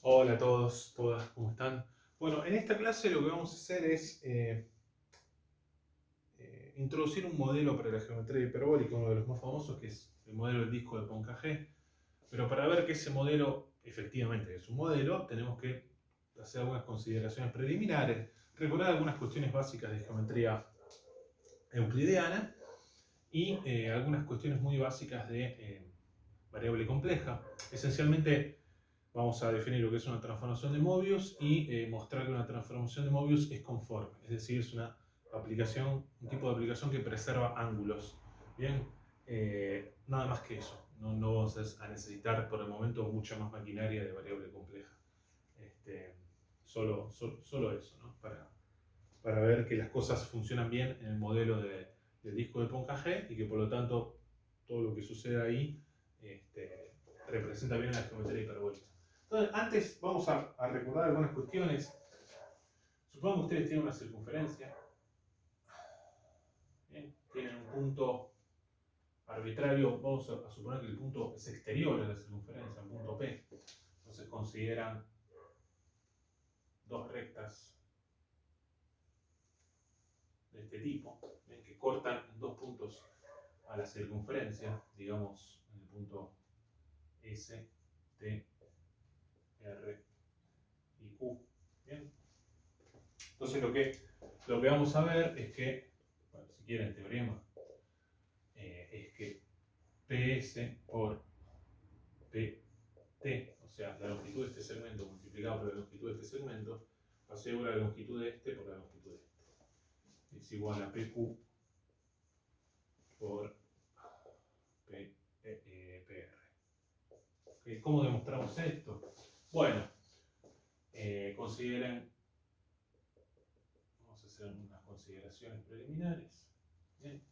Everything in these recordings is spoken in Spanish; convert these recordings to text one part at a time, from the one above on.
Hola a todos, todas, ¿cómo están? Bueno, en esta clase lo que vamos a hacer es introducir un modelo para la geometría hiperbólica, uno de los más famosos, que es el modelo del disco de Poincare. Pero para ver que ese modelo efectivamente es un modelo, tenemos que hacer algunas consideraciones preliminares, recordar algunas cuestiones básicas de geometría euclidiana y algunas cuestiones muy básicas de variable compleja. Esencialmente, vamos a definir lo que es una transformación de Möbius y mostrar que una transformación de Möbius es conforme, es decir, es una aplicación, un tipo de aplicación que preserva ángulos. Bien, nada más que eso. No vamos a necesitar por el momento mucha más maquinaria de variable compleja. Solo eso, ¿no? Para ver que las cosas funcionan bien en el modelo del disco de Poincare y que por lo tanto todo lo que sucede ahí representa bien la geometría hiperbólica. Entonces, antes vamos a recordar algunas cuestiones. Supongo que ustedes tienen una circunferencia. Bien, tienen un punto arbitrario. Vamos a suponer que el punto es exterior a la circunferencia, un punto P. Entonces consideran dos rectas de este tipo, ¿bien? Que cortan en dos puntos a la circunferencia, digamos en el punto S, T, R y Q. ¿Bien? Entonces lo que vamos a ver es que, bueno, si quieren el teorema, es que PS por PT, o sea, la longitud de este segmento multiplicado por la longitud de este segmento, va a ser igual a la longitud de este por la longitud de este. Es igual a PQ por PR. ¿Okay? ¿Cómo demostramos esto? Bueno, consideren, vamos a hacer unas consideraciones preliminares. Bien.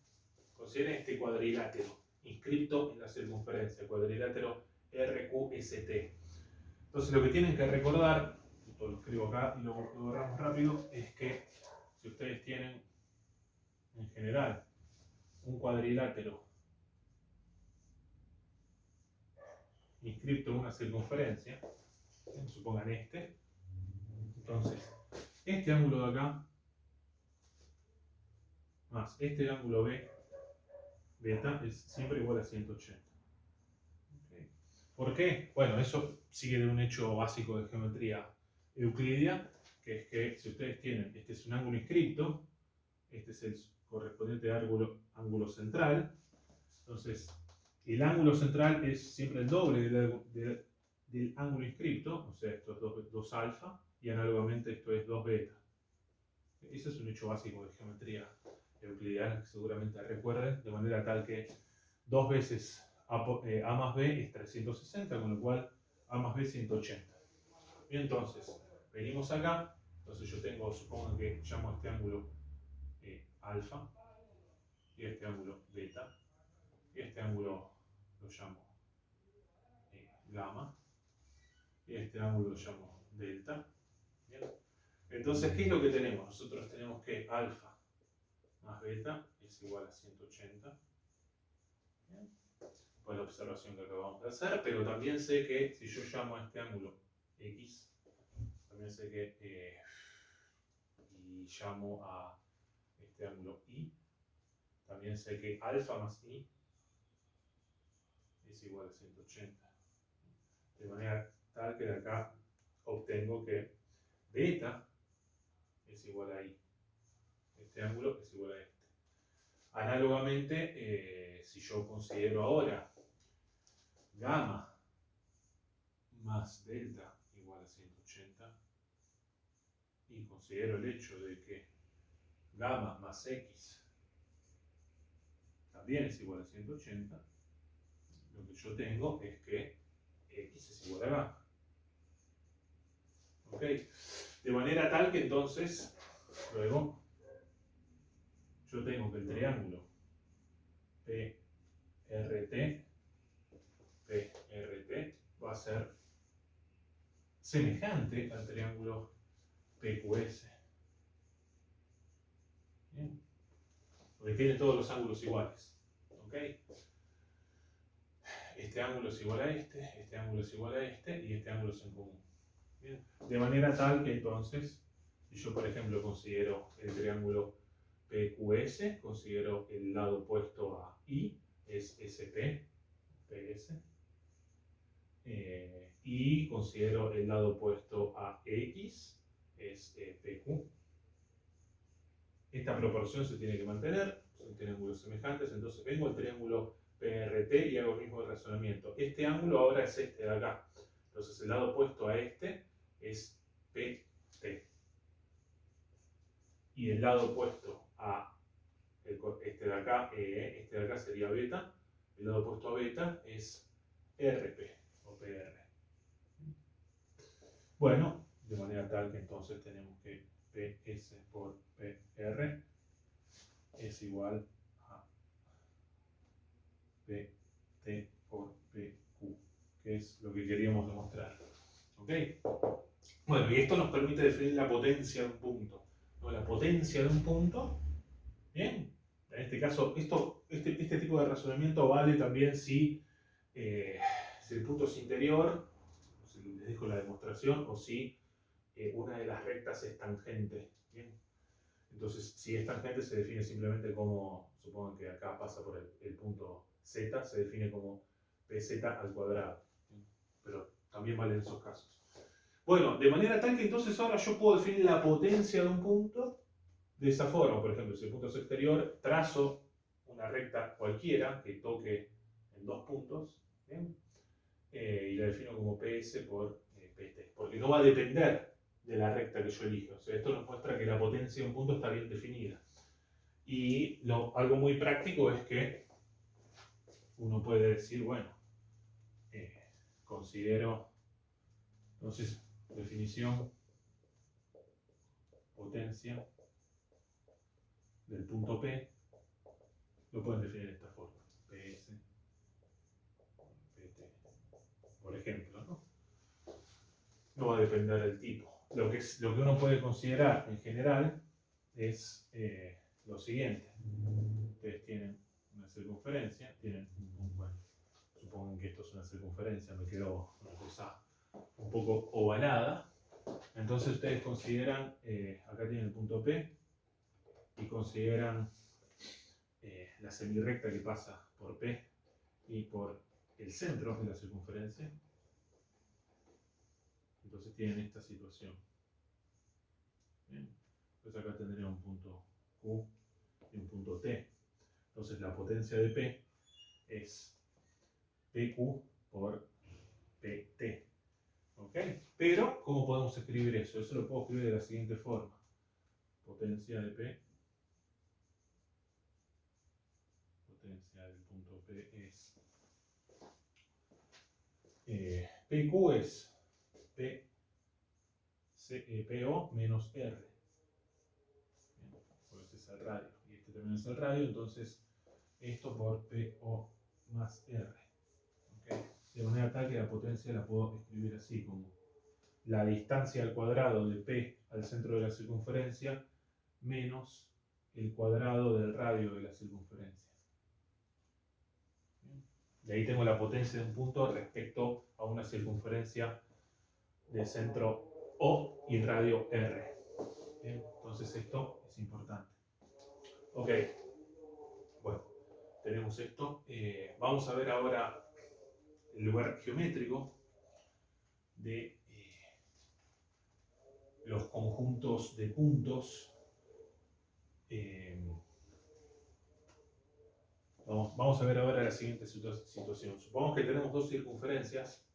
Consideren este cuadrilátero inscrito en la circunferencia, cuadrilátero RQST. Entonces lo que tienen que recordar, esto lo escribo acá y lo borramos rápido, es que si ustedes tienen en general un cuadrilátero inscrito en una circunferencia, supongan este, entonces este ángulo de acá más este ángulo B, beta, es siempre igual a 180. ¿Okay? ¿Por qué? Bueno, eso sigue de un hecho básico de geometría euclidia, que es que si ustedes tienen, este es un ángulo inscripto, este es el correspondiente ángulo central, entonces el ángulo central es siempre el doble del ángulo inscripto, o sea, esto es 2 alfa, y análogamente esto es 2 beta. Ese es un hecho básico de geometría euclidiana que seguramente recuerden, de manera tal que 2 veces A más B es 360, con lo cual A más B 180. Y entonces, venimos acá, entonces yo tengo, supongo que llamo a este ángulo alfa, y este ángulo beta, y este ángulo lo llamo gamma, y este ángulo lo llamo delta. ¿Bien? Entonces, ¿qué es lo que tenemos? Nosotros tenemos que alfa más beta es igual a 180. ¿Bien? Pues la observación que acabamos de hacer, pero también sé que si yo llamo a este ángulo X, también sé que y llamo a este ángulo Y, también sé que alfa más Y es igual a 180. De manera tal que de acá obtengo que beta es igual a Y. Este ángulo es igual a este. Análogamente, si yo considero ahora gamma más delta igual a 180 y considero el hecho de que gamma más x también es igual a 180, lo que yo tengo es que x es igual a gamma. ¿Ok? De manera tal que entonces, luego, yo tengo que el triángulo PRT va a ser semejante al triángulo PQS. ¿Bien? Porque tiene todos los ángulos iguales. ¿Ok? Este ángulo es igual a este ángulo es igual a este, y este ángulo es en común. Bien. De manera tal que entonces, si yo por ejemplo considero el triángulo PQS, considero el lado opuesto a I, es SP, PS, y considero el lado opuesto a X, es PQ. Esta proporción se tiene que mantener, son triángulos semejantes, entonces vengo al triángulo PRT y hago el mismo razonamiento. Este ángulo ahora es este de acá, entonces el lado opuesto a este es PT. Y el lado opuesto a este de acá sería beta, el lado opuesto a beta es RP o PR. Bueno, de manera tal que entonces tenemos que PS por PR es igual a PT por PQ, que es lo que queríamos demostrar. ¿Ok? Bueno, y esto nos permite definir la potencia de un punto. ¿No? La potencia de un punto, bien, en este caso, este tipo de razonamiento vale también si el punto es interior, si les dejo la demostración, o si una de las rectas es tangente. ¿Bien? Entonces, si es tangente se define simplemente como, supongo que acá pasa por el punto Z, se define como PZ al cuadrado. ¿Bien? Pero también vale en esos casos. Bueno, de manera tal que entonces ahora yo puedo definir la potencia de un punto de esa forma. Por ejemplo, si el punto es exterior, trazo una recta cualquiera que toque en dos puntos, ¿bien? Y la defino como PS por PT, porque no va a depender de la recta que yo elijo. O sea, esto nos muestra que la potencia de un punto está bien definida. Y algo muy práctico es que uno puede decir, bueno, considero, entonces, definición, potencia del punto P, lo pueden definir de esta forma, PS, PT, por ejemplo, ¿no? No va a depender del tipo. Lo que uno puede considerar en general es lo siguiente. Ustedes tienen una circunferencia, bueno, supongo que esto es una circunferencia, me quedó una cosa un poco ovalada. Entonces ustedes consideran, acá tienen el punto P, y consideran la semirrecta que pasa por P y por el centro de la circunferencia. Entonces tienen esta situación. Bien. Entonces acá tendría un punto Q y un punto T. Entonces la potencia de P es PQ por PT. ¿Ok? Pero, ¿cómo podemos escribir eso? Eso lo puedo escribir de la siguiente forma. Potencia de P, potencia del punto P es PQ es PO menos R. Bien, pues este es el radio y este también es el radio, entonces esto por PO más R. ¿Okay? De manera tal que la potencia la puedo escribir así, como la distancia al cuadrado de P al centro de la circunferencia menos el cuadrado del radio de la circunferencia. ¿Bien? Y ahí tengo la potencia de un punto respecto a una circunferencia de centro O y radio R. ¿Bien? Entonces esto es importante. Ok, bueno, tenemos esto. Vamos a ver ahora el lugar geométrico de los conjuntos de puntos. Vamos a ver ahora la siguiente situación. Supongamos que tenemos dos circunferencias.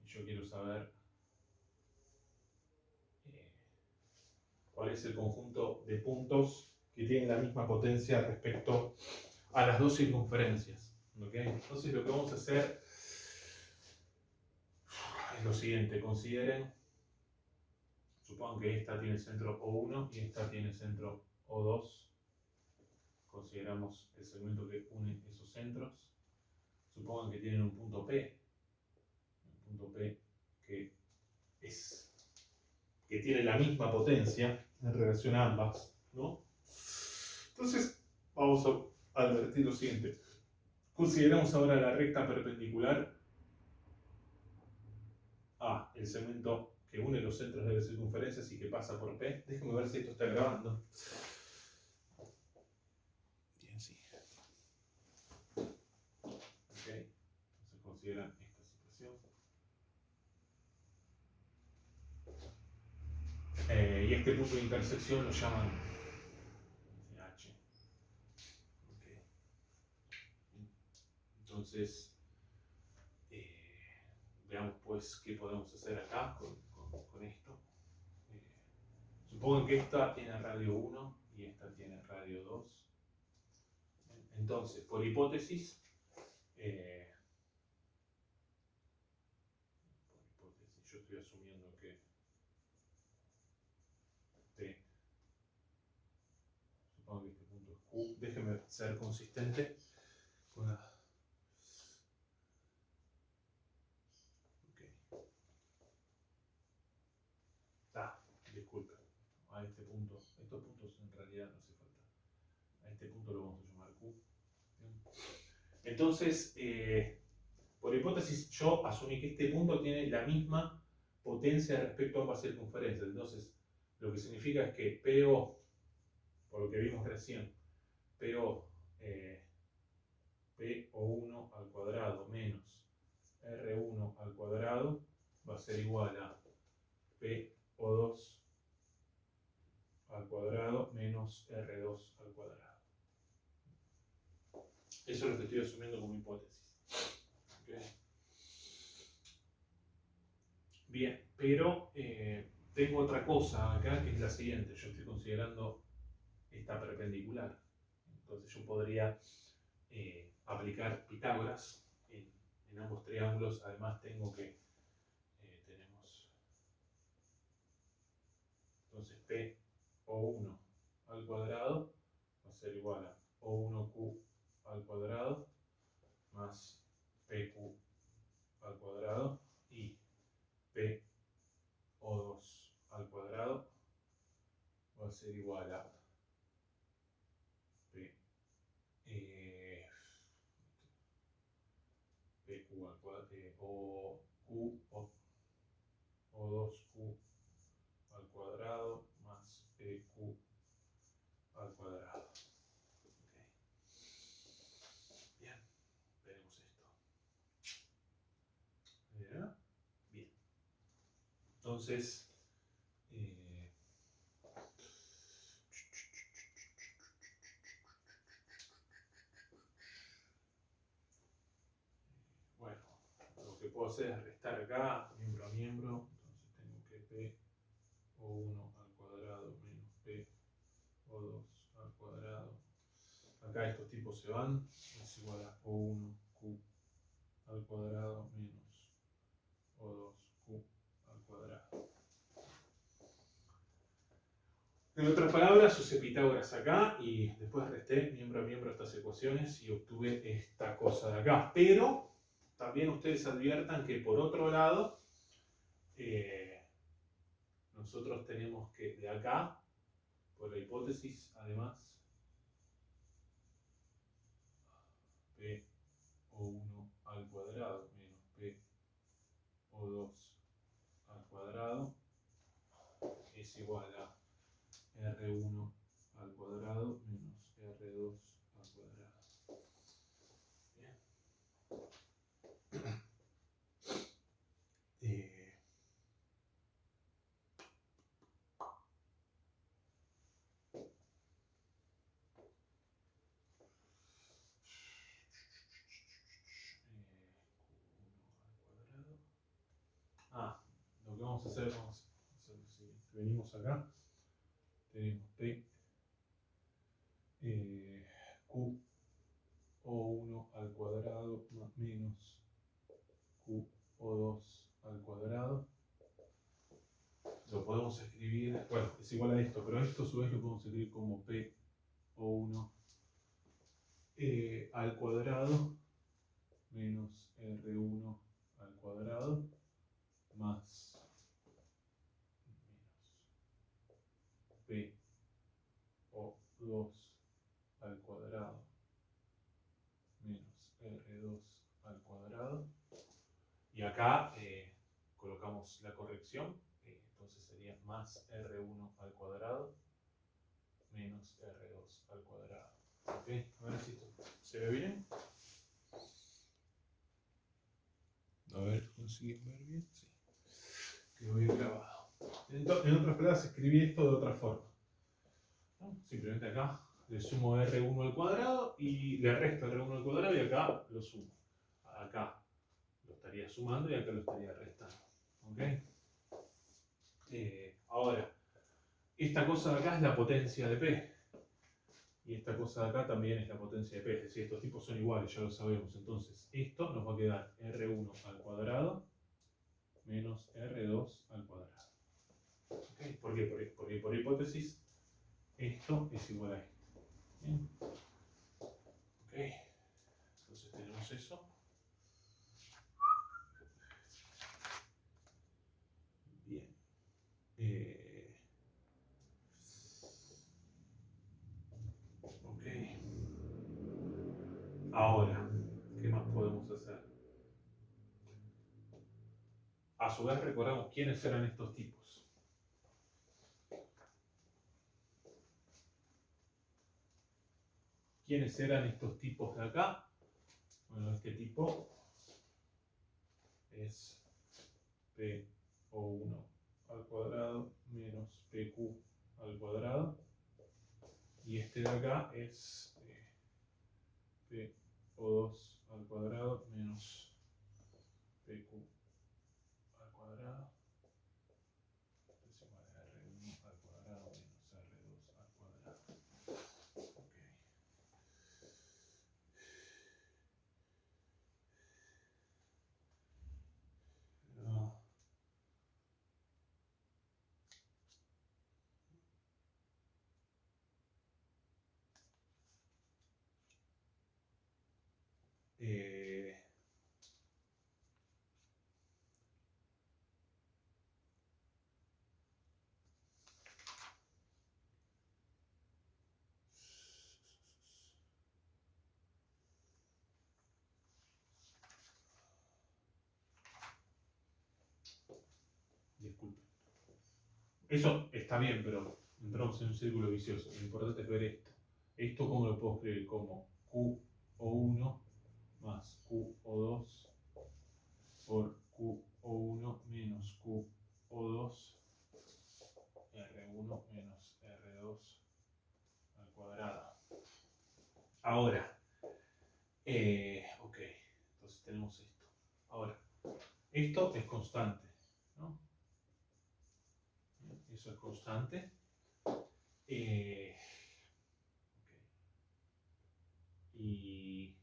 Y yo quiero saber cuál es el conjunto de puntos que tienen la misma potencia respecto a las dos circunferencias. ¿Okay? Entonces lo que vamos a hacer es lo siguiente. Consideren, supongo que esta tiene centro O1 y esta tiene centro O2. Consideramos el segmento que une esos centros. Supongan que tienen un punto P. Un punto P que tiene la misma potencia en relación a ambas, ¿no? Entonces, vamos a advertir lo siguiente. Consideramos ahora la recta perpendicular a el segmento que une los centros de las circunferencias y que pasa por P. Déjenme ver si esto está grabando. Bien, sí. Ok, entonces consideran esta situación. Y este punto de intersección lo llaman H. Okay. Entonces, veamos pues qué podemos hacer acá con esto. Supongo que esta tiene radio 1 y esta tiene radio 2. Entonces, por hipótesis, yo estoy asumiendo que T, supongo que este punto es Q. Déjeme ser consistente con la... Disculpen, a este punto, estos puntos en realidad no hace falta. A este punto lo vamos a llamar Q. ¿Bien? Entonces, por hipótesis, yo asumí que este punto tiene la misma potencia respecto a ambas circunferencias. Entonces, lo que significa es que PO, por lo que vimos recién, PO, PO1 al cuadrado menos R1 al cuadrado va a ser igual a PO2 al cuadrado menos R2 al cuadrado. Eso es lo que estoy asumiendo como hipótesis. ¿Okay? Bien, pero tengo otra cosa acá que es la siguiente. Yo estoy considerando esta perpendicular. Entonces yo podría aplicar Pitágoras en ambos triángulos. Además tengo que, tenemos, entonces P O1 al cuadrado va a ser igual a O1Q al cuadrado más PQ al cuadrado y P O2 al cuadrado va a ser igual a P, PQ al cuadrado, O2Q al cuadrado más PQ al cuadrado. Okay. Bien, veremos esto. Bien. Entonces, bueno, lo que puedo hacer es restar acá, miembro a miembro. Entonces tengo que P O1 al cuadrado menos PO2 al cuadrado. Acá estos tipos se van, es igual a O1Q al cuadrado menos O2Q al cuadrado. En otras palabras, usé Pitágoras acá y después resté miembro a miembro estas ecuaciones y obtuve esta cosa de acá. Pero también ustedes adviertan que por otro lado, nosotros tenemos que de acá, por la hipótesis, además, P O1 al cuadrado menos PO2 al cuadrado es igual a R1 al cuadrado menos R2 al cuadrado. Bien. Lo que vamos a hacer, vamos a hacer lo siguiente. Venimos acá, tenemos P Q O1 al cuadrado menos Q O2 al cuadrado. Lo podemos escribir, bueno, es igual a esto, pero esto a su vez lo podemos escribir como P O1 al cuadrado menos R1 al cuadrado más P O2 al cuadrado menos R2 al cuadrado. Y acá colocamos la corrección, entonces sería más R1 al cuadrado menos R2 al cuadrado. ¿Ok? A ver si esto se ve bien. A ver, ¿consiguen ver bien? Sí. Quedó bien grabado. En otras palabras, escribí esto de otra forma, ¿no? Simplemente acá le sumo R1 al cuadrado y le resto R1 al cuadrado y acá lo sumo. Acá lo estaría sumando y acá lo estaría restando. ¿Ok? Ahora, esta cosa de acá es la potencia de P. Y esta cosa de acá también es la potencia de P. Es decir, estos tipos son iguales, ya lo sabemos. Entonces, esto nos va a quedar R1 al cuadrado menos R2 al cuadrado. ¿Okay? ¿Por qué? Porque por hipótesis, esto es igual a esto. ¿Bien? Ok. Entonces tenemos eso. Bien. Ok. Ahora, ¿qué más podemos hacer? A su vez recordamos quiénes eran estos tipos. ¿Quiénes eran estos tipos de acá? Bueno, este tipo es PO1 al cuadrado menos PQ al cuadrado. Y este de acá es PO2 al cuadrado menos PQ al cuadrado. Es igual a R1 al cuadrado menos R2 al cuadrado. Okay. No. Disculpe. Eso está bien, pero entramos en un círculo vicioso. Lo importante es ver esto. Esto, ¿cómo lo puedo escribir? Como QO1 más QO2 por QO1 menos QO2 R1 menos R2 al cuadrado. Ahora, ok, entonces tenemos esto. Ahora, esto es constante, ¿no? Eso es constante. Okay. Y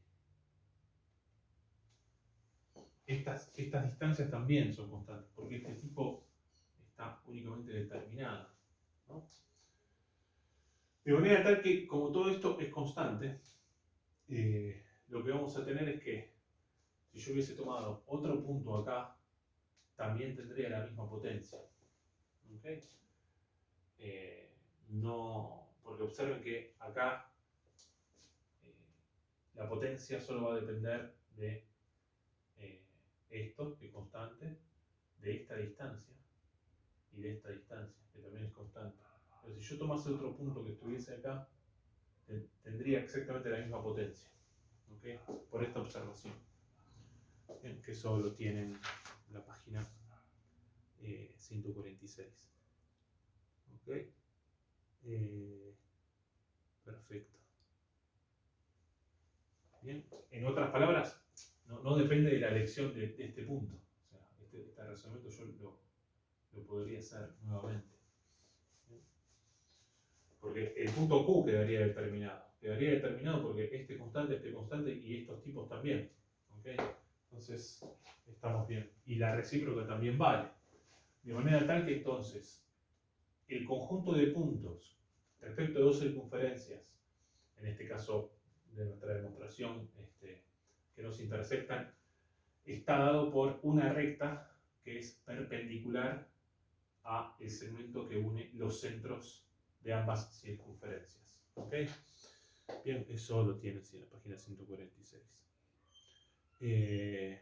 estas distancias también son constantes, porque este tipo está únicamente determinado, ¿no? De manera tal que, como todo esto es constante, lo que vamos a tener es que si yo hubiese tomado otro punto acá, también tendría la misma potencia. ¿Okay? No, porque observen que acá la potencia solo va a depender de esto, que es constante, de esta distancia y de esta distancia, que también es constante. Pero si yo tomase otro punto que estuviese acá, tendría exactamente la misma potencia. ¿Okay? Por esta observación. Bien, que eso lo tienen en la página 146. ¿Ok? Perfecto. Bien, en otras palabras, no depende de la elección de este punto. O sea, este razonamiento yo lo podría hacer nuevamente. ¿Bien? Porque el punto Q quedaría determinado. Quedaría determinado porque este constante y estos tipos también. ¿Okay? Entonces, estamos bien. Y la recíproca también vale. De manera tal que entonces, el conjunto de puntos respecto de dos circunferencias, en este caso de nuestra demostración, que nos intersectan, está dado por una recta que es perpendicular a el segmento que une los centros de ambas circunferencias. ¿Ok? Bien, eso lo tienes en la página 146. Eh,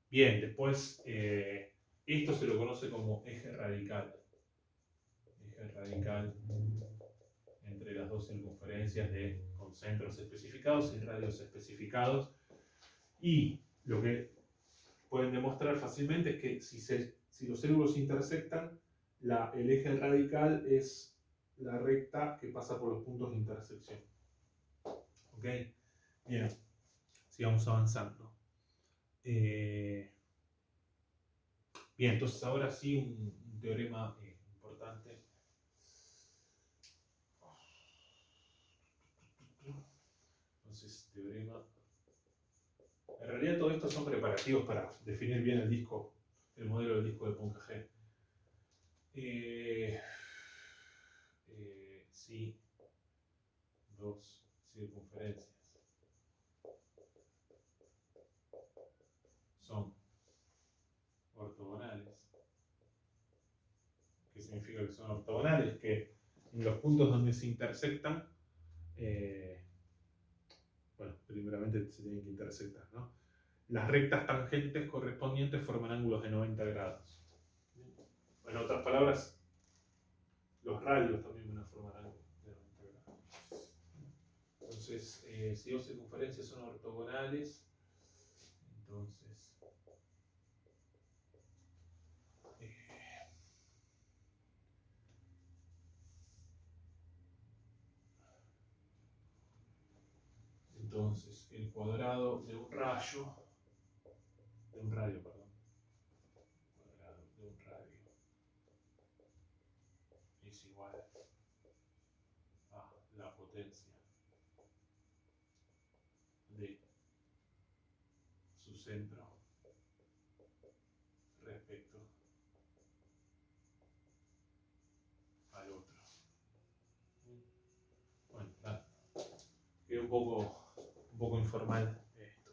bien, después esto se lo conoce como eje radical. Eje radical entre las dos circunferencias con centros especificados y radios especificados. Y lo que pueden demostrar fácilmente es que si los círculos intersectan, el eje radical es la recta que pasa por los puntos de intersección. ¿Ok? Bien, sigamos avanzando. Bien, entonces ahora sí un teorema importante. Entonces, teorema. En realidad todo esto son preparativos para definir bien el disco, el modelo del disco de Poincare. Sí, dos circunferencias son ortogonales. ¿Qué significa que son ortogonales? Que en los puntos donde se intersectan, bueno, primeramente se tienen que intersectar, ¿no? Las rectas tangentes correspondientes forman ángulos de 90 grados. En otras palabras, los radios también van a formar ángulos de 90 grados. Entonces, si dos circunferencias son ortogonales, entonces el cuadrado de un radio, perdón, cuadrado de un radio es igual a la potencia de su centro respecto al otro. Bueno, queda un poco informal esto.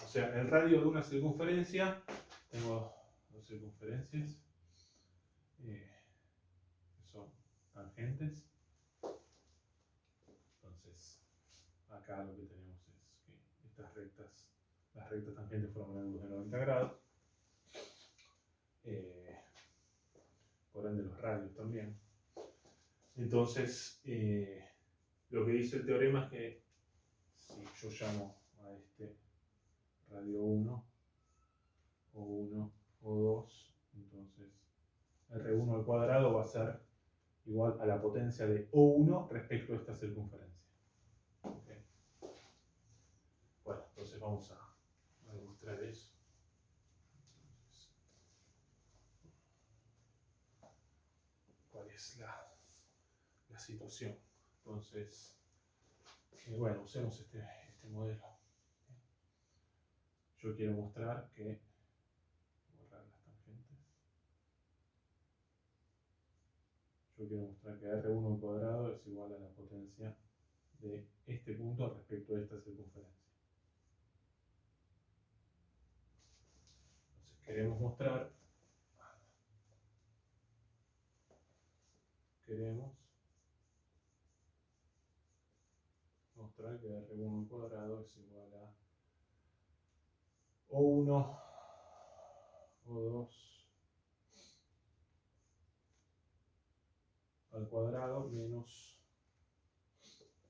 O sea, el radio de una circunferencia, tengo dos circunferencias que son tangentes. Entonces, acá lo que tenemos es que las rectas tangentes forman ángulos de 90 grados. Por ende los radios también. Entonces, lo que dice el teorema es que si yo llamo a este radio 1, o 1, o 2, entonces R1 al cuadrado va a ser igual a la potencia de O1 respecto a esta circunferencia. ¿Okay? Bueno, entonces vamos a demostrar eso. ¿Cuál es la situación? Entonces, bueno, usemos este modelo. Yo quiero mostrar que, borrar las tangentes, yo quiero mostrar que R1 al cuadrado es igual a la potencia de este punto respecto a esta circunferencia. Entonces queremos mostrar que R1 al cuadrado es igual a O1, O2 al cuadrado menos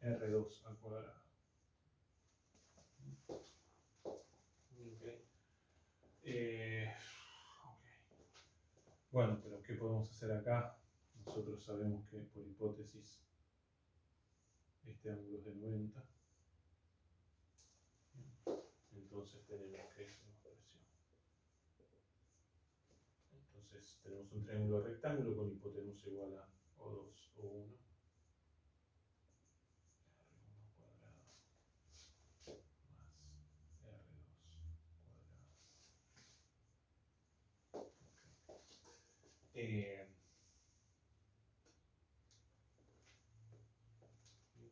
R2 al cuadrado. Okay. Bueno, pero ¿qué podemos hacer acá? Nosotros sabemos que por hipótesis este ángulo es de 90. Entonces tenemos que demostración. Entonces tenemos un triángulo rectángulo con hipotenusa igual a O2, O1.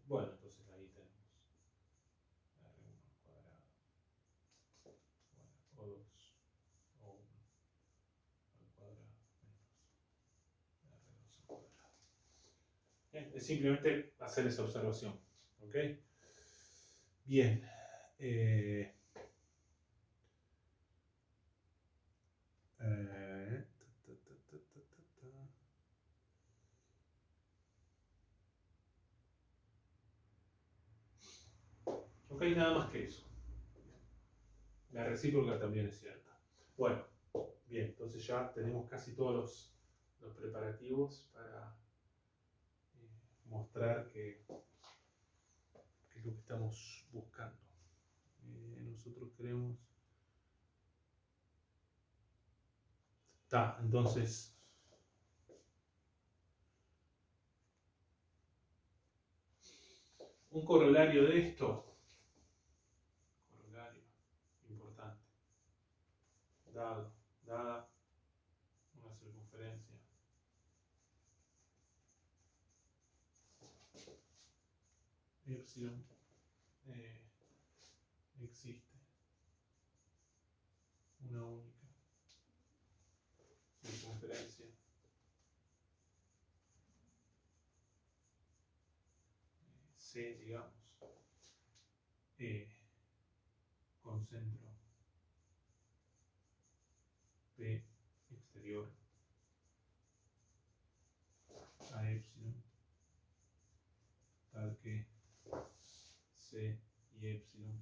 Bueno, entonces ahí tenemos R1 al cuadrado, bueno, O2, O1 al cuadrado menos R2 al cuadrado. Bien, es simplemente hacer esa observación. ¿Ok? Bien. Ok, nada más que eso. La recíproca también es cierta. Bueno, bien, entonces ya tenemos casi todos los preparativos para mostrar que es lo que estamos buscando. Nosotros queremos... Entonces... Un corolario de esto, corolario importante, dada una circunferencia epsilon, existe una única circunferencia C, digamos, con centro P exterior a epsilon, tal que C y epsilon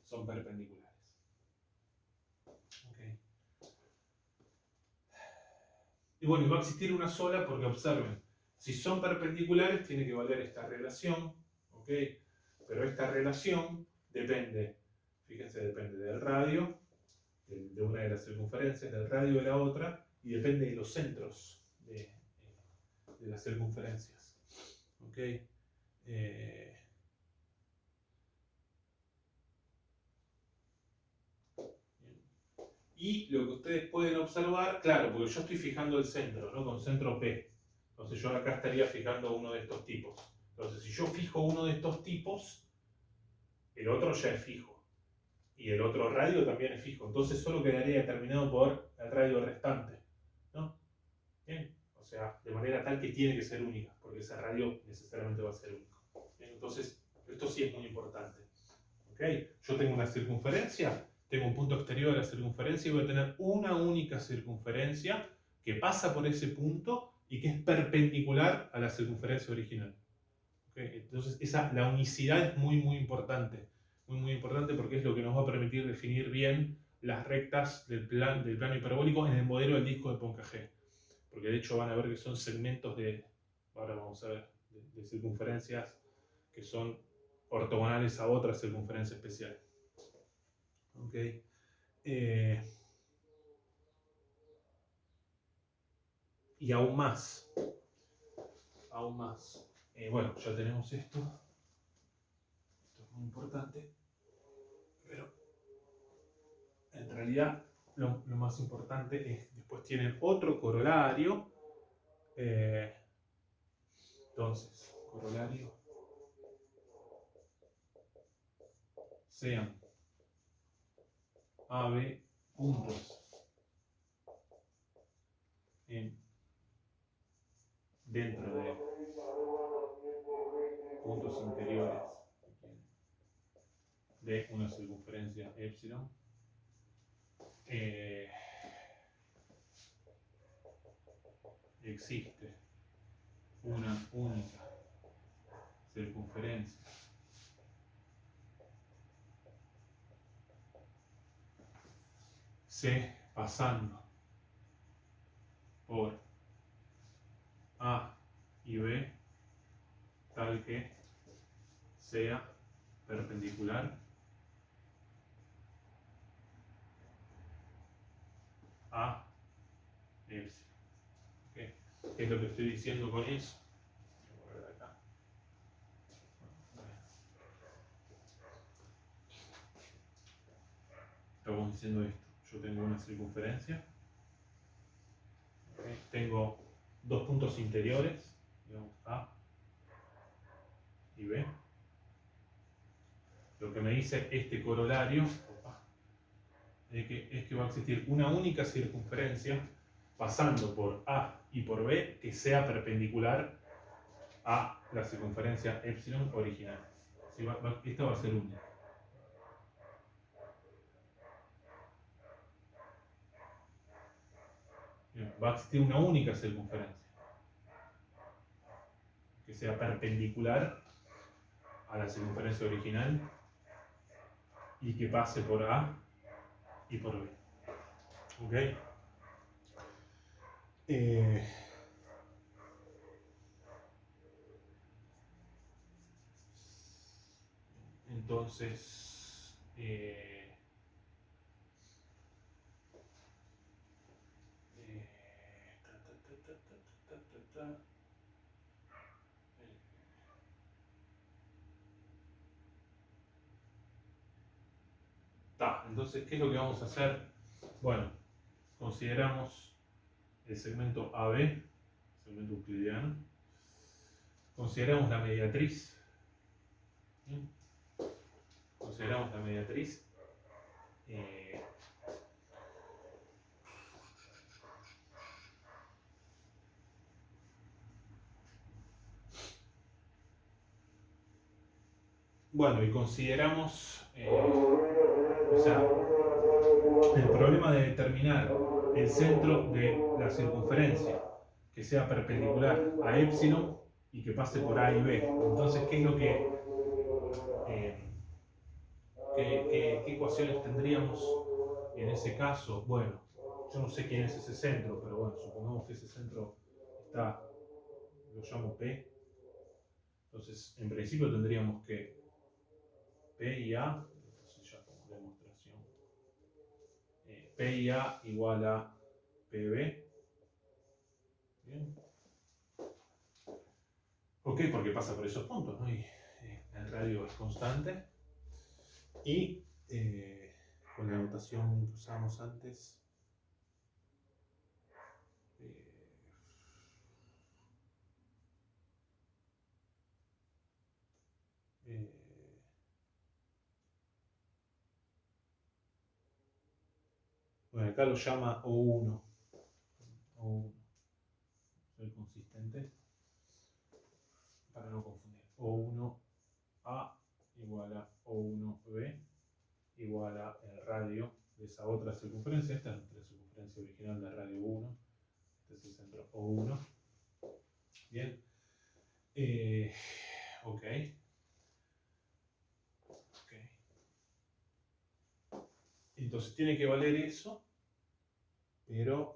son perpendiculares. Okay. Y bueno, va a existir una sola porque observen, si son perpendiculares tiene que valer esta relación, ¿ok? Pero esta relación depende, fíjense, depende del radio, de una de las circunferencias, del radio de la otra, y depende de los centros de las circunferencias, ¿ok? Y lo que ustedes pueden observar, claro, porque yo estoy fijando el centro, ¿no? Con centro P. Entonces yo acá estaría fijando uno de estos tipos. Entonces si yo fijo uno de estos tipos, el otro ya es fijo. Y el otro radio también es fijo. Entonces solo quedaría determinado por el radio restante, ¿no? Bien. O sea, de manera tal que tiene que ser única, porque ese radio necesariamente va a ser único. Bien. Entonces, esto sí es muy importante. ¿Ok? Yo tengo una circunferencia, tengo un punto exterior de la circunferencia y voy a tener una única circunferencia que pasa por ese punto y que es perpendicular a la circunferencia original. ¿Okay? Entonces, la unicidad es muy, muy importante. Muy, muy importante porque es lo que nos va a permitir definir bien las rectas del plano hiperbólico en el modelo del disco de Poincare. Porque de hecho van a ver que son segmentos ahora vamos a ver, de circunferencias que son ortogonales a otra circunferencia especial. ¿Ok? Y aún más. Bueno, ya tenemos esto. Esto es muy importante. Pero en realidad lo más importante es, después tienen otro corolario. Entonces, corolario sean A, B, puntos dentro de puntos interiores de una circunferencia epsilon. Existe una única circunferencia C pasando por A y B tal que sea perpendicular a epsilon. ¿Okay? ¿Qué es lo que estoy diciendo con eso? Voy a ver acá. Estamos diciendo esto. Yo tengo una circunferencia. ¿Okay? Tengo dos puntos interiores, digamos A y B. Lo que me dice este corolario es que va a existir una única circunferencia pasando por A y por B que sea perpendicular a la circunferencia epsilon original. ¿Sí? Esta va a ser única. Bien, va a existir una única circunferencia que sea perpendicular a la circunferencia original y que pase por A y por B. ¿Ok? Entonces, entonces, ¿qué es lo que vamos a hacer? Bueno, consideramos el segmento AB, segmento euclidiano. Consideramos la mediatriz. ¿Bien? Consideramos la mediatriz. Bueno, y consideramos, o sea, el problema de determinar el centro de la circunferencia que sea perpendicular a epsilon y que pase por A y B. Entonces, ¿qué es lo qué ecuaciones tendríamos en ese caso? Bueno, yo no sé quién es ese centro, pero bueno, supongamos que ese centro está, lo llamo P. Entonces, en principio tendríamos que P y A, entonces ya como demostración, P y A igual a PB. Bien. Ok, porque pasa por esos puntos, ¿no? Y el radio es constante. Y con la notación que usábamos antes, bueno, acá lo llama O1. O1. Soy consistente para no confundir. O1A igual a O1B igual a el radio de esa otra circunferencia. Esta es nuestra circunferencia original de radio 1. Este es el centro O1. Bien. Ok. Entonces tiene que valer eso, pero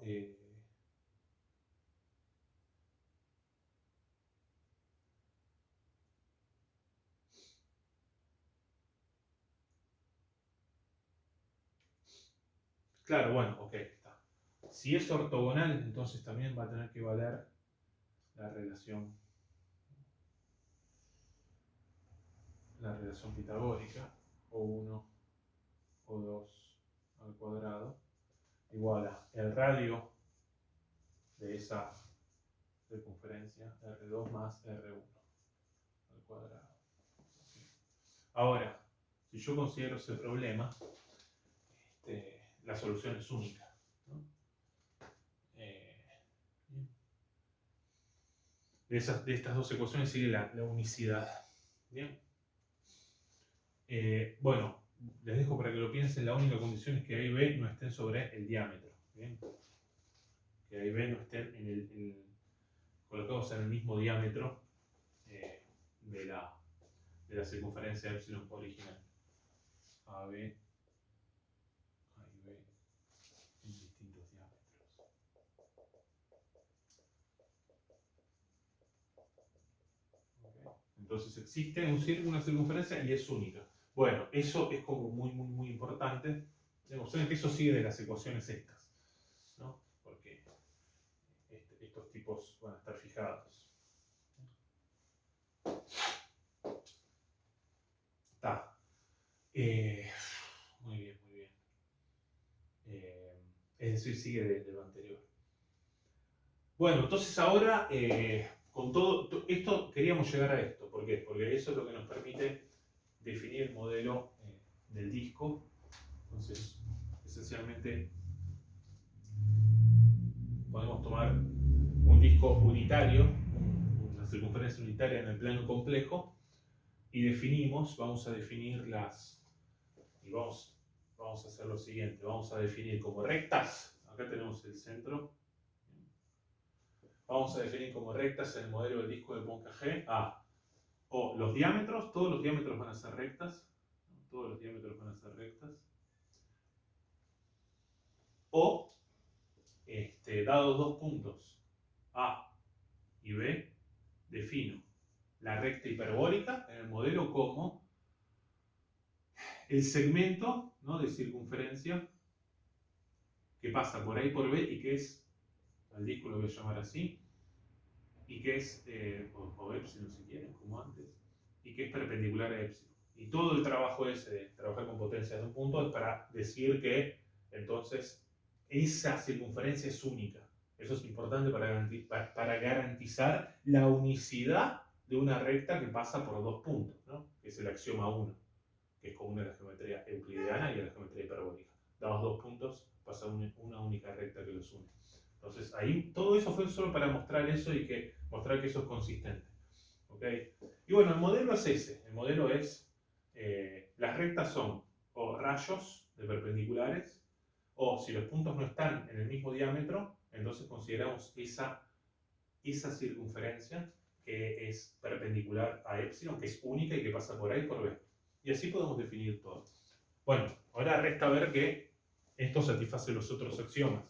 claro, bueno, ok, está. Si es ortogonal, entonces también va a tener que valer la relación pitagórica, O1, O2 al cuadrado, igual a el radio de esa circunferencia, R2 más R1 al cuadrado. Ahora, si yo considero ese problema, la solución es única, ¿no? De estas dos ecuaciones sigue la unicidad. Bien. Bueno, les dejo para que lo piensen. La única condición es que A y B no estén sobre el diámetro. ¿Bien? Que A y B no estén colocados en el mismo diámetro de la circunferencia epsilon original. A, B, en distintos diámetros. ¿Okay? Entonces existe una circunferencia y es única. Bueno, eso es como muy importante. Observen que eso sigue de las ecuaciones estas, ¿no? Porque estos tipos van a estar fijados. Está. Muy bien. Es decir, sigue de lo anterior. Bueno, entonces ahora, con todo esto, queríamos llegar a esto. ¿Por qué? Porque eso es lo que nos permite definir el modelo del disco. Entonces, esencialmente podemos tomar un disco unitario, una circunferencia unitaria en el plano complejo, y vamos a definir vamos a hacer lo siguiente, vamos a definir como rectas, acá tenemos el centro, vamos a definir como rectas en el modelo del disco de Poincare o los diámetros, todos los diámetros van a ser rectas, todos los diámetros van a ser rectas, o dados dos puntos A y B, defino la recta hiperbólica en el modelo como el segmento, ¿no?, de circunferencia que pasa por A y por B y que es, al disco lo voy a llamar así, y que es, o epsilon si quieren, como antes, y que es perpendicular a epsilon. Y todo el trabajo ese de trabajar con potencias de un punto es para decir que entonces esa circunferencia es única. Eso es importante para garantizar la unicidad de una recta que pasa por dos puntos, ¿no?, que es el axioma 1, que es común a la geometría euclidiana y a la geometría hiperbólica. Dados dos puntos, pasa una única recta que los une. Entonces, ahí todo eso fue solo para mostrar eso y mostrar que eso es consistente. ¿Okay? Y bueno, el modelo es ese. El modelo es, las rectas son o rayos de perpendiculares, o si los puntos no están en el mismo diámetro, entonces consideramos esa circunferencia que es perpendicular a epsilon, que es única y que pasa por A y por B. Y así podemos definir todo. Bueno, ahora resta ver que esto satisface los otros axiomas.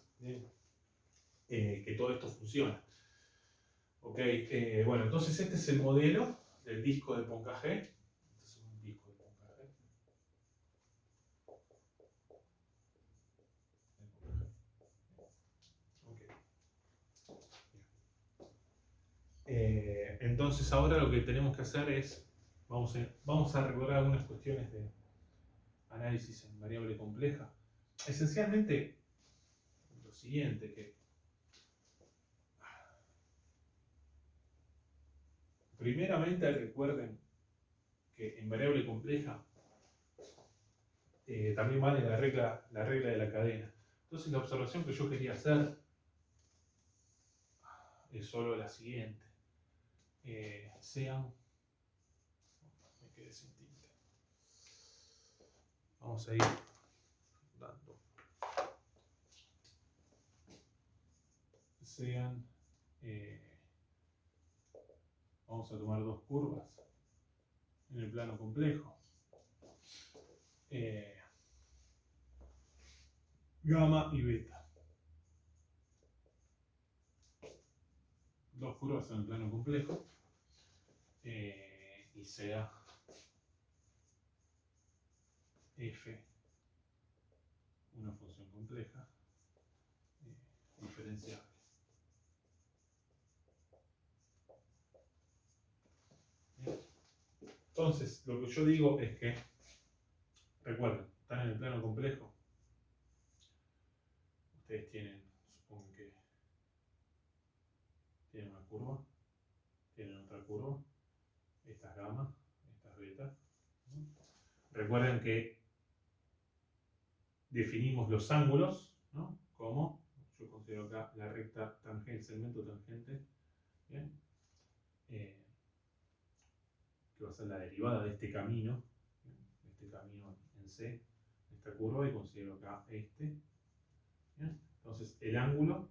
Que todo esto funciona. Ok, bueno, entonces este es el modelo del disco de Poincare. Este es un disco de Poincare. Okay. Entonces ahora lo que tenemos que hacer es, vamos a recordar algunas cuestiones de análisis en variable compleja. Esencialmente, lo siguiente, que primeramente recuerden que en variable compleja también vale la regla de la cadena. Entonces la observación que yo quería hacer es solo la siguiente. Me quedé sin tinte. Vamos a ir dando. Vamos a tomar dos curvas en el plano complejo. Gamma y beta. Dos curvas en el plano complejo. Y sea f una función compleja diferenciable. Bien. Entonces, lo que yo digo es que, recuerden, están en el plano complejo. Ustedes tienen, supongo que tienen una curva, tienen otra curva, esta es gamma, esta es beta. Recuerden que definimos los ángulos, ¿no?, como, yo considero acá la recta tangente, el segmento tangente, ¿bien? Que va a ser la derivada de este camino, en C, esta curva, y considero acá este. ¿Bien? Entonces, el ángulo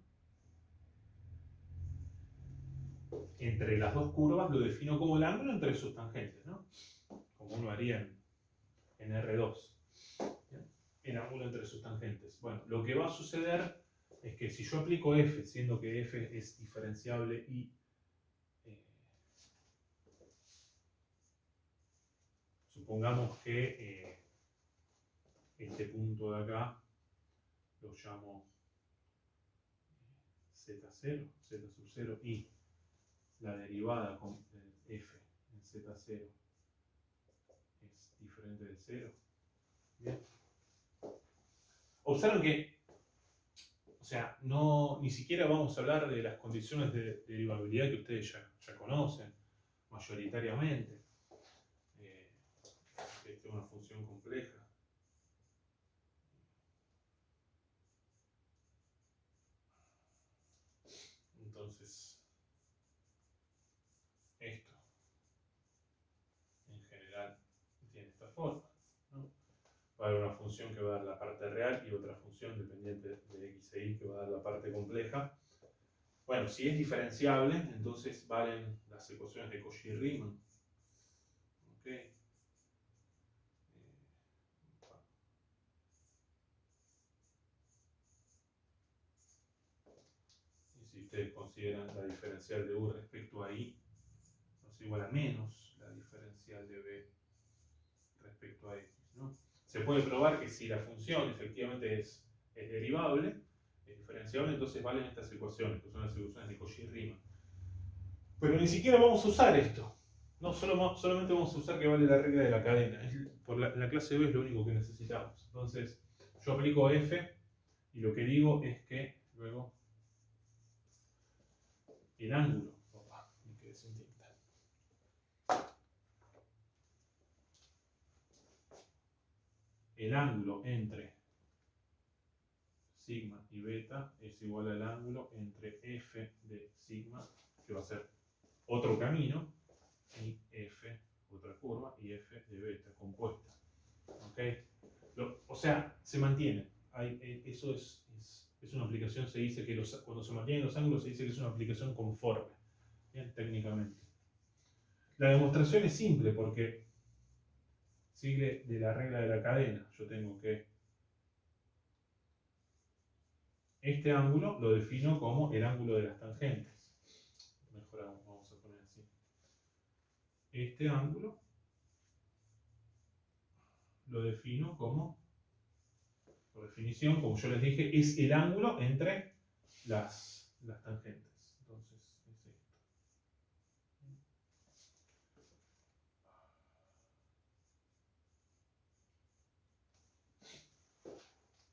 entre las dos curvas lo defino como el ángulo entre sus tangentes, ¿no?, como uno haría en R2. ¿Bien? El ángulo entre sus tangentes. Bueno, lo que va a suceder es que si yo aplico f, siendo que f es diferenciable y supongamos que este punto de acá lo llamo z0, z sub 0, y la derivada con f en z0 es diferente de 0. Bien. Observen que, o sea, ni siquiera vamos a hablar de las condiciones de derivabilidad que ustedes ya conocen mayoritariamente. Esta es una función compleja. entonces esto en general tiene esta forma, ¿no? Va a haber una función que va a dar la parte real y otra función dependiente de x e y que va a dar la parte compleja. Bueno, si es diferenciable, entonces valen las ecuaciones de Cauchy y Riemann. ¿Okay? Y si ustedes consideran la diferencial de U respecto a I, no es igual a menos la diferencial de B respecto a X, ¿no? Se puede probar que si la función efectivamente es derivable, es diferenciable, entonces valen estas ecuaciones, que son las ecuaciones de Cauchy y Riemann. Pero ni siquiera vamos a usar esto. No, solamente vamos a usar que vale la regla de la cadena. Por la clase B es lo único que necesitamos. Entonces, yo aplico F y lo que digo es que luego el ángulo, opa, me quedé sin tinta. El ángulo entre sigma y beta es igual al ángulo entre F de sigma, que va a ser otro camino, y F, otra curva, y F de beta compuesta. ¿Ok? O sea, se mantiene. Eso es una aplicación, se dice que cuando se mantienen los ángulos se dice que es una aplicación conforme, bien, técnicamente. La demostración es simple porque sigue de la regla de la cadena. Yo tengo que este ángulo lo defino como el ángulo de las tangentes. Mejor vamos a poner así. Este ángulo lo defino como, por definición, como yo les dije, es el ángulo entre las tangentes. Entonces, es esto.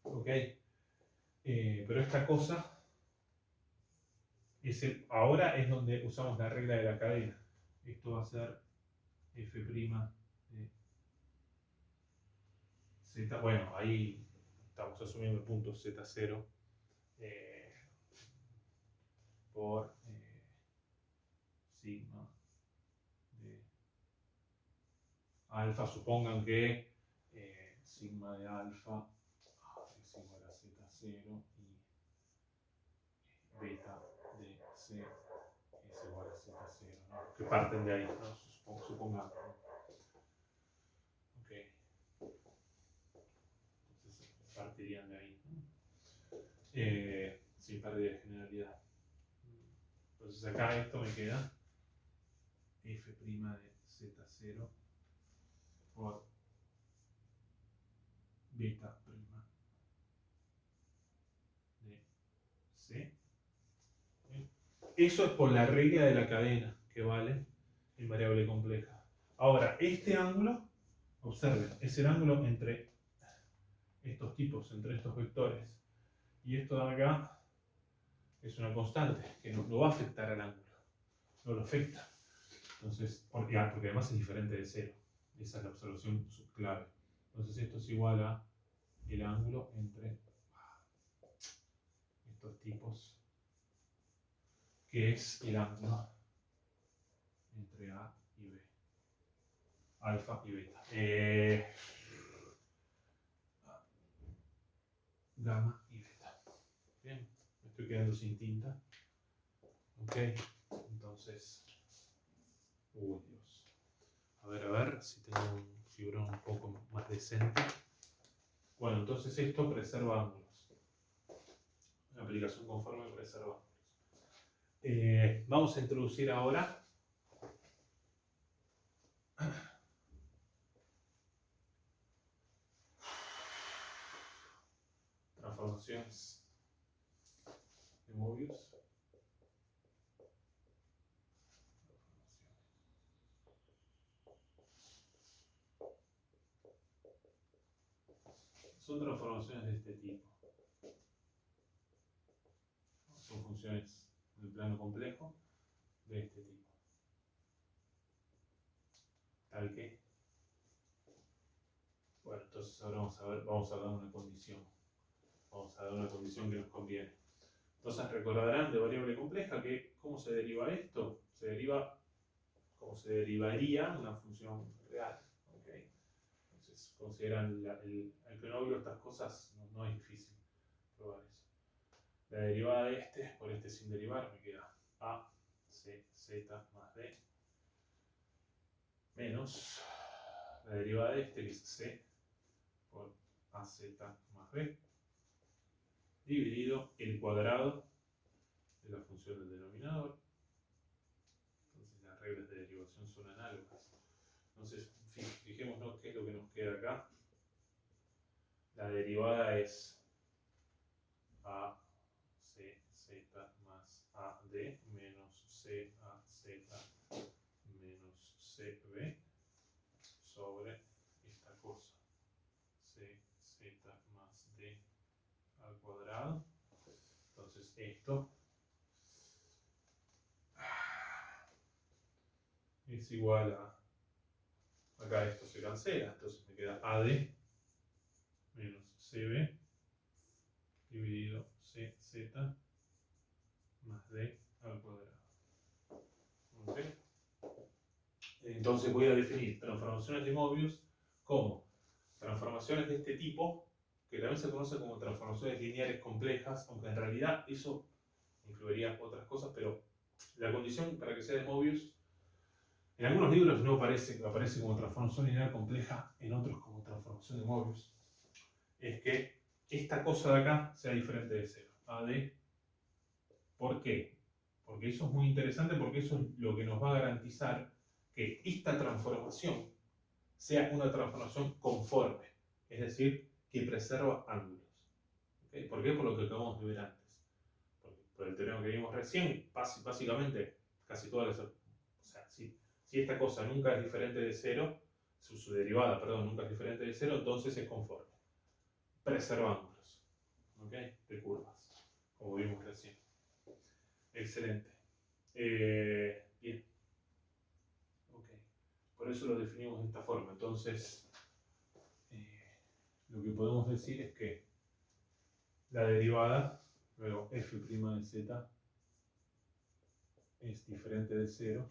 Ok. Pero esta cosa, ahora es donde usamos la regla de la cadena. Esto va a ser f' de z. Bueno, ahí estamos asumiendo el punto z0 por sigma de alfa. Supongan que sigma de alfa es igual a z0 y beta de c es igual a z0, ¿no? Que parten de ahí, ¿no? Supongamos. Ok. Entonces partirían de ahí, ¿no? Sin pérdida de generalidad. Entonces acá esto me queda f' de z0 por beta' de c. Eso es por la regla de la cadena, que vale en variable compleja. Ahora, este ángulo, observen, es el ángulo entre estos tipos, entre estos vectores. Y esto de acá es una constante, que no va a afectar al ángulo. No lo afecta. Entonces, porque además es diferente de cero. Esa es la observación clave. Entonces esto es igual a el ángulo entre estos tipos, que es el ángulo entre A y B. Alfa y beta. Gamma y beta. Bien, me estoy quedando sin tinta. Ok, entonces... Uy, Dios. A ver si tengo un fibrón un poco más decente. Bueno, entonces esto preserva ángulos. Una aplicación conforme preserva ángulos. Vamos a introducir ahora transformaciones de Mobius. Son transformaciones de este tipo. Son funciones del plano complejo de este tipo. Tal que. Bueno, entonces ahora vamos a dar una condición. Vamos a dar una condición que nos conviene. Entonces recordarán de variable compleja que ¿cómo se deriva esto? Se deriva como se derivaría una función real. ¿Okay? Entonces consideran el equilibrio, estas cosas no es difícil probar eso. La derivada de este por este sin derivar me queda a c z más d menos la derivada de este que es c por az más b dividido el cuadrado de la función del denominador. Entonces las reglas de derivación son análogas. Entonces fijémonos qué es lo que nos queda acá. La derivada es a c z más a d menos c a z menos cb sobre esta cosa c z más d al cuadrado. Entonces esto es igual a, acá esto se cancela, entonces me queda AD menos CB dividido CZ más D al cuadrado. ¿Okay? Entonces voy a definir transformaciones de Möbius como transformaciones de este tipo, que también se conocen como transformaciones lineares complejas, aunque en realidad eso incluiría otras cosas, pero la condición para que sea de Möbius, en algunos libros no aparece como transformación lineal compleja, en otros como transformación de Möbius, es que esta cosa de acá sea diferente de cero. AD. ¿Por qué? Porque eso es muy interesante, porque eso es lo que nos va a garantizar que esta transformación sea una transformación conforme, es decir, que preserva ángulos. ¿Okay? ¿Por qué? Por lo que acabamos de ver antes. Por el teorema que vimos recién, básicamente casi todas las... O sea, si esta cosa nunca es diferente de cero, su derivada, perdón, nunca es diferente de cero, entonces es conforme. Preserva ángulos, ¿okay? De curvas, como vimos recién. Excelente. Bien. Okay. Por eso lo definimos de esta forma. Entonces, lo que podemos decir es que la derivada, luego f' de z, es diferente de 0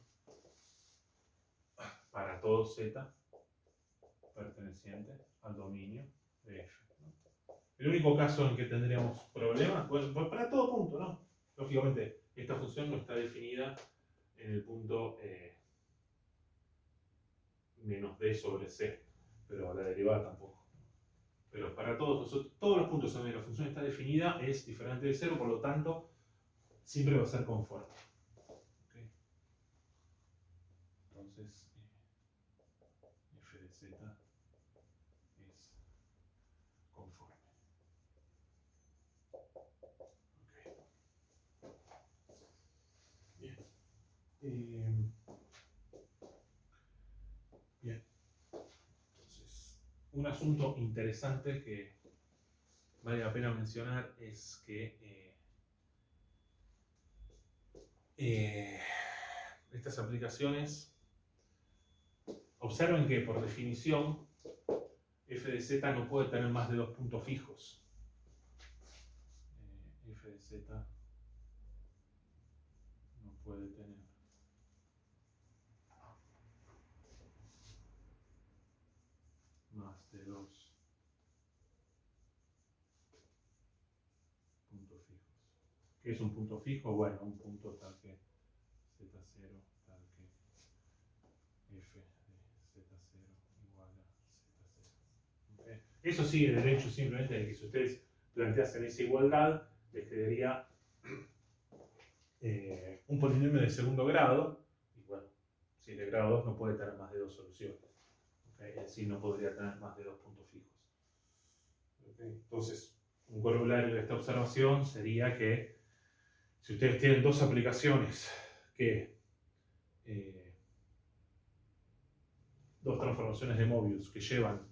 para todo z perteneciente al dominio de f. ¿No? El único caso en que tendríamos problemas, bueno, para todo punto, ¿no? Lógicamente, esta función no está definida en el punto menos d sobre c, pero la derivada tampoco. Pero para todos los puntos en donde la función está definida es diferente de 0, por lo tanto, siempre va a ser conforme. ¿Okay? Entonces, f de z es conforme. Okay. Bien. Bien. Entonces, un asunto interesante que vale la pena mencionar es que estas aplicaciones, observen que por definición f de z no puede tener más de dos puntos fijos. F de z no puede tener más de dos puntos fijos. ¿Qué es un punto fijo? Bueno, un punto tal que z0 tal que f de z0 igual a z0. ¿Okay? Eso sigue del hecho simplemente de que si ustedes planteasen esa igualdad, les quedaría un polinomio de segundo grado, y bueno, si es de grado 2 no puede tener más de dos soluciones. ¿Okay? Es decir, no podría tener más de dos puntos fijos. ¿Okay? Entonces, un corolario de esta observación sería que si ustedes tienen dos aplicaciones que dos transformaciones de Möbius que llevan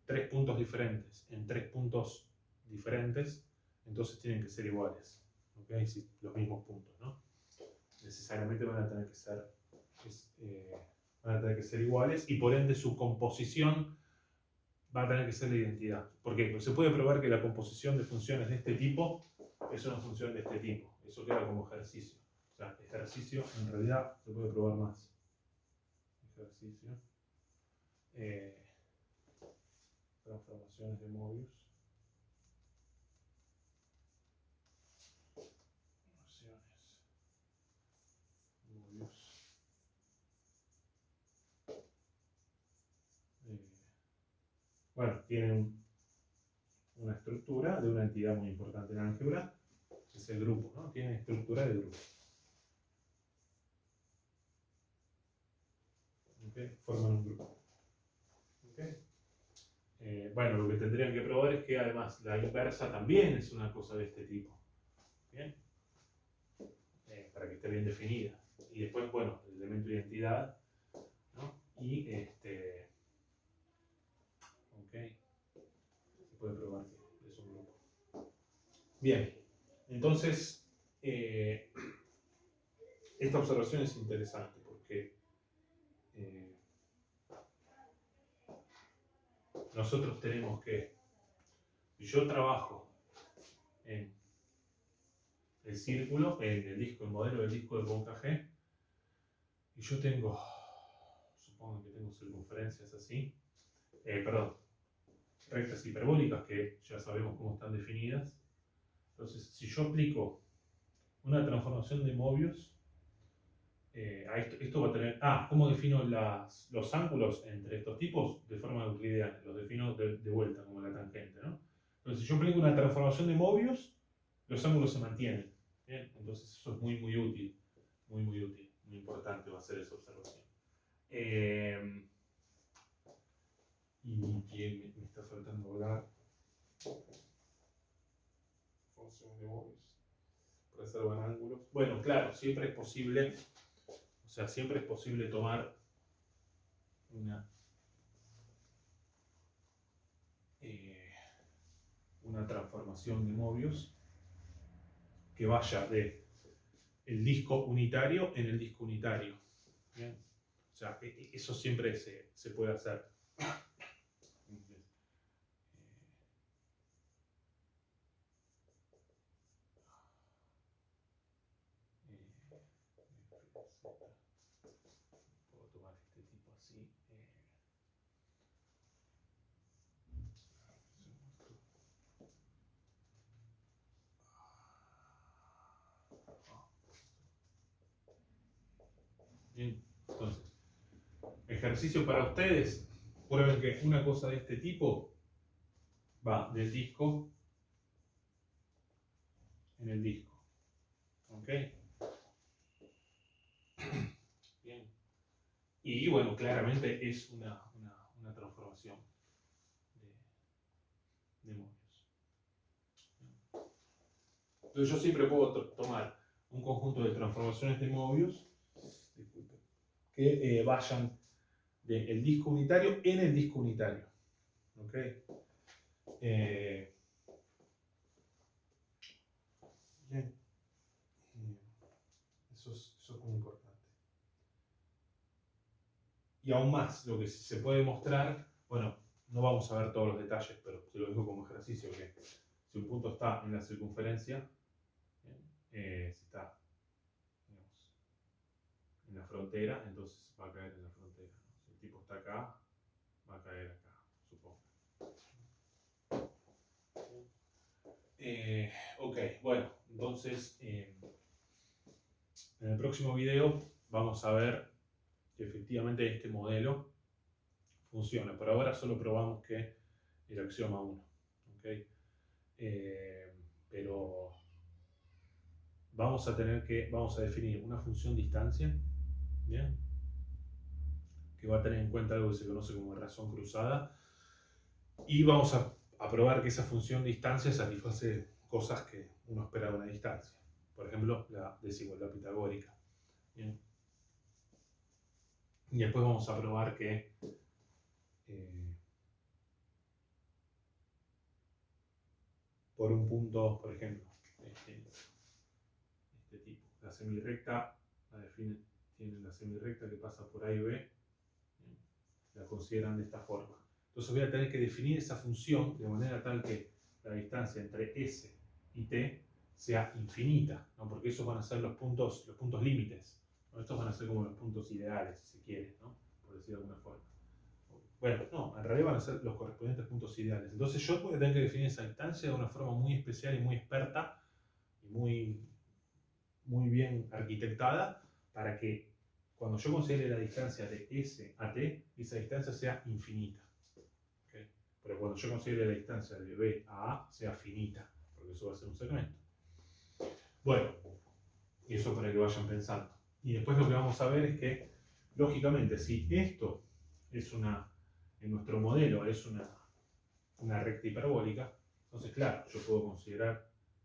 tres puntos diferentes en tres puntos diferentes, entonces tienen que ser iguales. ¿Okay? Sí, los mismos puntos, ¿no? Necesariamente van a tener que ser iguales y por ende su composición va a tener que ser la identidad. ¿Por qué? Porque se puede probar que la composición de funciones de este tipo es una función de este tipo. Eso queda como ejercicio. O sea, ejercicio en realidad se puede probar más. Ejercicio. Transformaciones de Mobius. Mobius. Bueno, tienen una estructura de una entidad muy importante en álgebra, que es el grupo, ¿no? Tiene estructura de grupo. ¿Okay? Forman un grupo. ¿Okay? Bueno, lo que tendrían que probar es que además la inversa también es una cosa de este tipo. ¿Bien? Para que esté bien definida. Y después, bueno, el elemento de identidad, ¿no? Y ok, se puede probar que es un grupo. Bien, entonces esta observación es interesante porque nosotros tenemos que, si yo trabajo en el círculo, en el disco, el modelo del disco de Poincare, y yo tengo, supongo que tengo circunferencias así, perdón, rectas hiperbólicas que ya sabemos cómo están definidas. Entonces, si yo aplico una transformación de Mobius, esto va a tener... ¿cómo defino los ángulos entre estos tipos? De forma euclidiana, los defino de vuelta, como la tangente, ¿no? Entonces, si yo aplico una transformación de Mobius, los ángulos se mantienen. ¿Bien? Entonces, eso es muy, muy útil. Muy, muy útil. Muy importante va a ser esa observación. Y bien, me está faltando hablar. Función de Mobius. Reservan ángulos. Bueno, claro, siempre es posible, o sea, siempre es posible tomar una transformación de Mobius que vaya de el disco unitario en el disco unitario. ¿Bien? O sea, eso siempre se puede hacer. Puedo tomar este tipo así. Bien, entonces, ejercicio para ustedes. Prueben que una cosa de este tipo va del disco en el disco. ¿Ok? Bien. Y bueno, claramente es una transformación de Mobius. Entonces yo siempre puedo tomar un conjunto de transformaciones de Mobius que vayan del disco unitario en el disco unitario. ¿Ok? Bien. Eso es muy importante. Y aún más, lo que se puede mostrar, bueno, no vamos a ver todos los detalles, pero te lo dejo como ejercicio, que si un punto está en la circunferencia, si está, digamos, en la frontera, entonces va a caer en la frontera. Si el tipo está acá, va a caer acá, supongo. Ok, bueno, entonces en el próximo video vamos a ver que efectivamente este modelo funciona. Por ahora solo probamos que el axioma 1. ¿Okay? Pero vamos a definir una función distancia, ¿bien? Que va a tener en cuenta algo que se conoce como razón cruzada, y vamos a probar que esa función distancia satisface cosas que uno espera de una distancia. Por ejemplo, la desigualdad pitagórica. ¿Bien? Y después vamos a probar que por un punto, por ejemplo, este tipo, la semirrecta, tiene la semirrecta que pasa por A y B, la consideran de esta forma. Entonces voy a tener que definir esa función de manera tal que la distancia entre S y T sea infinita, ¿no? Porque esos van a ser los puntos límites, ¿no? Estos van a ser como los puntos ideales, si se quiere, ¿no? Por decirlo de alguna forma. Bueno, no, en realidad van a ser los correspondientes puntos ideales. Entonces yo voy a tener que definir esa distancia de una forma muy especial y muy experta y muy bien arquitectada para que cuando yo considere la distancia de S a T, esa distancia sea infinita. ¿Okay? Pero cuando yo considere la distancia de B a A, sea finita, porque eso va a ser un segmento. Bueno, y eso para que vayan pensando. Y después lo que vamos a ver es que, lógicamente, si esto es en nuestro modelo es una recta hiperbólica, entonces claro, yo puedo considerar